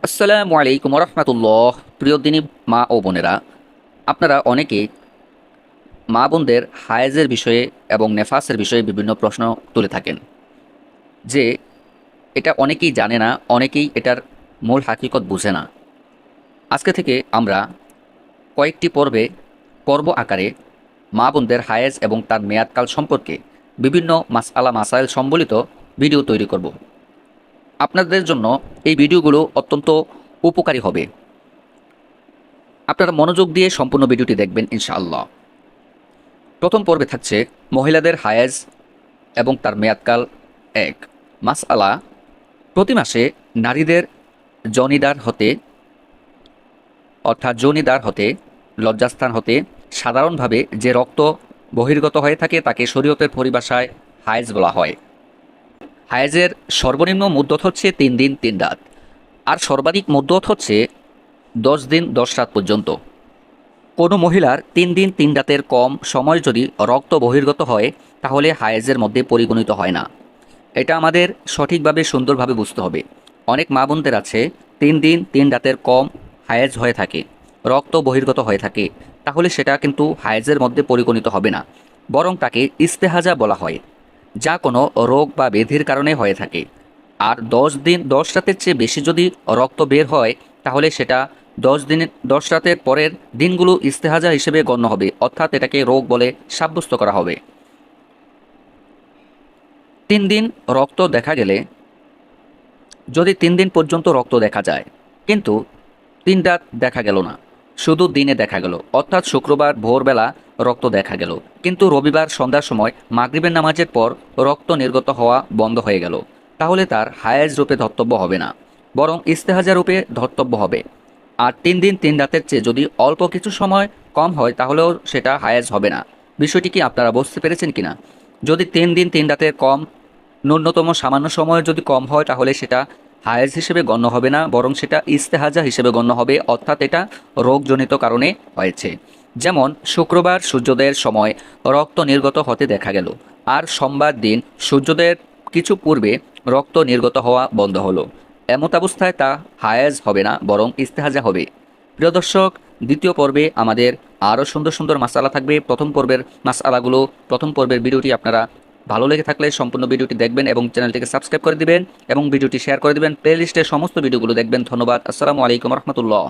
আসসালামু আলাইকুম রহমতুল্লাহ। প্রিয় দিনী মা ও বোনেরা, আপনারা অনেকেই মা বোনদের হায়েজের বিষয়ে এবং নেফাসের বিষয়ে বিভিন্ন প্রশ্ন তুলে থাকেন, যে এটা অনেকেই জানে না, অনেকেই এটার মূল হাকিকত বুঝে না। আজকে থেকে আমরা কয়েকটি পর্ব আকারে মা বোনদের হায়েজ এবং তার মেয়াদকাল সম্পর্কে বিভিন্ন মাসআলা মাসাইল সম্বলিত ভিডিও তৈরি করব। আপনাদের জন্য এই ভিডিওগুলো অত্যন্ত উপকারী হবে। আপনারা মনোযোগ দিয়ে সম্পূর্ণ ভিডিওটি দেখবেন ইনশাআল্লাহ। প্রথম পর্বে থাকছে মহিলাদের হায়েজ এবং তার মেয়াদকাল। এক, মাসআলা: প্রতি মাসে নারীদের জনিদার হতে অর্থাৎ জনিদার হতে লজ্জাস্থান হতে সাধারণভাবে যে রক্ত বহির্গত হয়ে থাকে তাকে শরীয়তের পরিভাষায় হায়েজ বলা হয়। হায়েজের সর্বনিম্ন মুদ্দত হচ্ছে 3 দিন 3 রাত, আর সর্বাধিক মুদ্দত হচ্ছে 10 দিন 10 রাত পর্যন্ত। কোনো মহিলার 3 দিন 3 রাতের কম সময় যদি রক্ত বহির্গত হয় তাহলে হায়েজের মধ্যে পরিগণিত হয় না। এটা আমাদের সঠিকভাবে সুন্দরভাবে বুঝতে হবে। অনেক মা বোনদের আছে 3 দিন 3 রাতের কম হায়েজ হয়ে থাকে, রক্ত বহির্গত হয়ে থাকে, তাহলে সেটা কিন্তু হায়েজের মধ্যে পরিগণিত হবে না, বরং তাকে ইস্তেহাজা বলা হয়, যা কোনো রোগ বা ব্যাধির কারণে হয়ে থাকে। আর 10 দিন 10 রাতের চেয়ে বেশি যদি রক্ত বের হয় তাহলে সেটা 10 রাতের পরের দিনগুলো ইস্তেহাজা হিসেবে গণ্য হবে, অর্থাৎ এটাকে রোগ বলে সাব্যস্ত করা হবে। 3 দিন রক্ত দেখা গেলে, যদি 3 দিন পর্যন্ত রক্ত দেখা যায় কিন্তু 3 রাত দেখা গেল না, শুধু দিনে দেখা গেল, অর্থাৎ শুক্রবার ভোরবেলা রক্ত দেখা গেল কিন্তু রবিবার সন্ধ্যার সময় মাগরিবের নামাজের পর রক্ত নির্গত হওয়া বন্ধ হয়ে গেল, তাহলে তার হায়েজ রূপে ধর্তব্য হবে না, বরং ইস্তেহাজা রূপে ধর্তব্য হবে। আর 3 দিন 3 রাতের চেয়ে যদি অল্প কিছু সময় কম হয় তাহলেও সেটা হায়েজ হবে না। বিষয়টি কি আপনারা বুঝতে পেরেছেন কিনা? যদি 3 দিন 3 রাতের কম, ন্যূনতম সামান্য সময়ের যদি কম হয় তাহলে সেটা হায়েজ হিসেবে গণ্য হবে না, বরং সেটা ইস্তেহাজা হিসেবে গণ্য হবে, অর্থাৎ এটা রোগজনিত কারণে হয়েছে। যেমন শুক্রবার সূর্যোদয়ের সময় রক্ত নির্গত হতে দেখা গেল, আর সোমবার দিন সূর্যোদয়ের কিছু পূর্বে রক্ত নির্গত হওয়া বন্ধ হলো, এমত অবস্থায় তা হায়েজ হবে না, বরং ইস্তেহাজা হবে। প্রিয় দর্শক, দ্বিতীয় পর্বে আমাদের আরও সুন্দর সুন্দর মাসালা থাকবে। প্রথম পর্বের ভিডিওটি আপনারা ভালো লেগে থাকলে সম্পূর্ণ ভিডিওটি দেখবেন এবং চ্যানেলটিকে সাবস্ক্রাইব করে দিবেন এবং ভিডিওটি শেয়ার করে দিবেন। প্লেলিস্টের সমস্ত ভিডিওগুলো দেখবেন। ধন্যবাদ। আসসালামু আলাইকুম রহমতুল্লাহ।